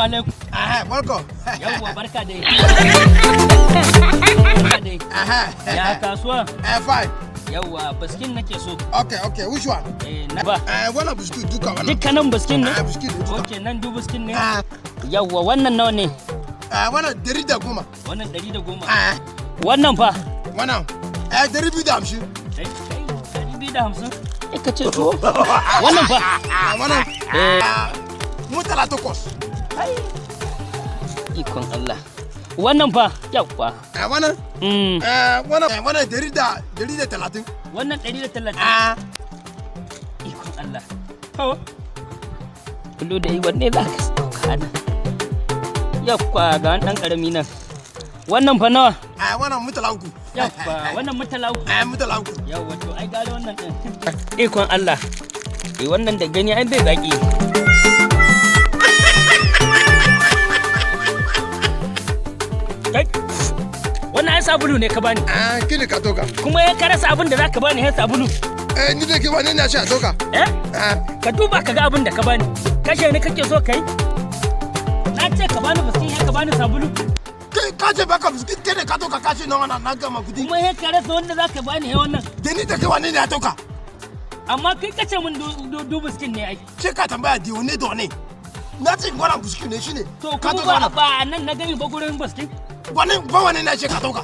alaikum. Welcome. Yawwa barka dai. Barka dai. Ya kasuwa? Fine. Yawwa biskin nake so. Okay, which one? Na ba. Wannan biskin duka wannan. Dukkanin biskin ne? Biskin duka. Okay, nan du biskin ne? Yawwa wannan nawa ne? Wannan 110. Wannan 110. Wannan fa? Wannan 250. 250? Ka ce to. Wannan fa? Wannan mu 38. Ikon Allah. Wannan fa yawwa. Wannan? Wannan 130. Wannan 130. Ikon Allah. Kullu da wanne za ka sauka nan? Yawwa ga ɗan ƙarami nan. Wannan fa nawa? Wannan mutala uku. Yawwa wannan mutala uku. Mutala uku. Yawwa to ai gane wannan ɗin. Ikon Allah. Wannan da gani ai bai zaki. Wannan ai sabulu ne ka bani. Kini ka toka. Kuma ya karasa abin da zaka bani ya sabulu. Ni da ke bani na shi a toka. Ka duba ka ga abin da ka bani. Kashe ni kake so kai? Na ce ka bani biskin ya ka bani sabulu. Kai ka ce baka biskin kai ne ka toka kashi na wannan na gama kudi. Kuma ya karasa wanda zaka bani ya wannan. Da ni da ke bani ne a toka. Amma kai ka ce min du biskin ne ai. Ce ka tambaya di wane da wane. Na ce wannan biskin ne shine. To kuma ba nan na gani ba gurin biskin. Wani na ce ka dauka.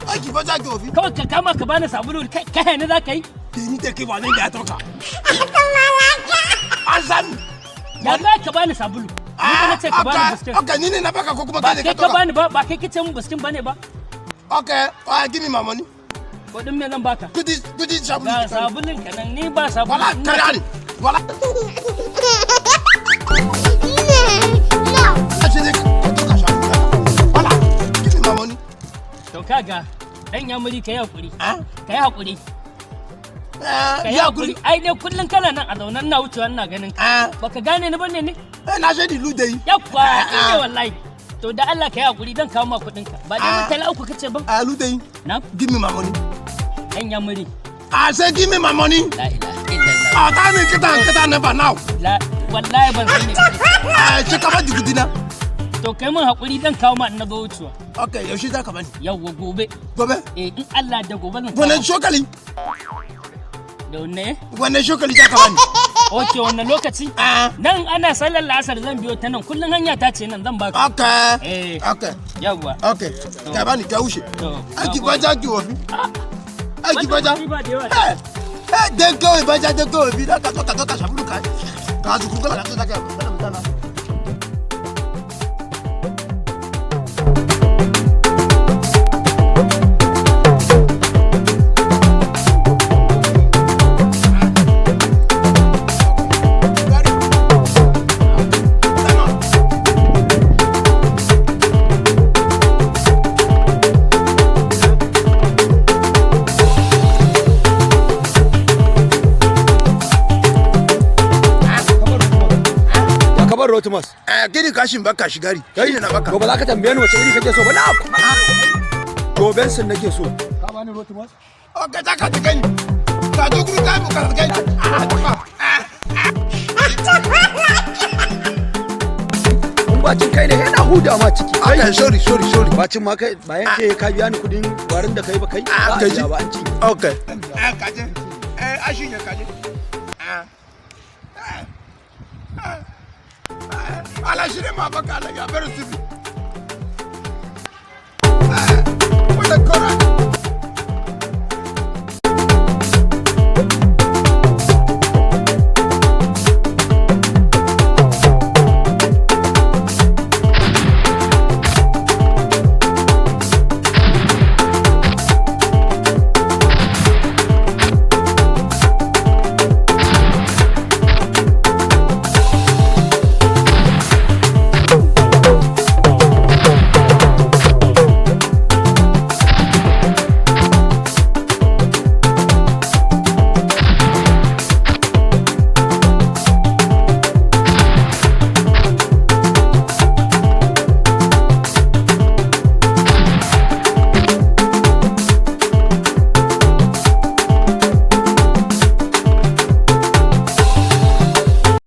Aiki ba za ki ofi. Kawai ka kama ka bani sabulu kai ne za ka yi? Da ni da ke bani da ya dauka. An san. Ya za ka bani sabulu? Ni ba na ce ka bani biskin. Okay, ni ne na baka ko kuma kai ne ka dauka. Ba kai ka bani ba, ba kai kace mun biskin bane ba. Okay, give me my money. Kudin me zan baka? Kudi sabulu. Ga sabulun ka nan ni ba sabulu. Wala kare ni. Wala. To kaga dan ya muri kai hakuri. Kai hakuri. Kai hakuri. Ai dai kullun kana nan a zaunan na wucewa ina ganin ka. Baka gane ni bane ne? Na shedi ludai. Yakwa, ine wallahi. To da Allah kai hakuri dan kawo ma kudin ka. Ba dai mutala uku kace ba? Ludai. Na? Give me my money. Dan ya muri. Say give me my money. La ilaha illallah. Ta ne kita never now. La wallahi ban sani. Ce ka ba digidina. To kai mun hakuri dan kawo ma na zo wucewa. Okay, yaushe za ka bani? Yawwa gobe. Gobe? In Allah da gobe zan. Wannan shokali? Da wanne? Wannan shokali za ka bani? Okay, wannan lokaci? Nan ana sallar la'asar zan biyo ta nan kullun hanya ta ce nan zan baka. Okay. Okay. Yawwa. Okay. Ka bani ka wuce. Aiki baja ki wofi. Aiki baja. Dan kawai baja dan kawai bi da ka zo ka shafu ka. Ka zuku kala ka ka. Rotumas. Gini kashin baka shigari. Kai ne na baka. Gobe za ka tambaye ni wace iri kake so ba na. To Benson nake so. Ka bani Rotumas? Okay, za ka gani. Ka zo guru ka mu ka gani. Kun bacin kai ne yana huda ma ciki. Okay, sorry. Bacin ma kai bayan ke ka biya ni kudin warin da kai ba kai. Ba an ci. Okay. Kaje. Ashin ya kaje. Ala shine ma baka ala ya bar su. Wala kora.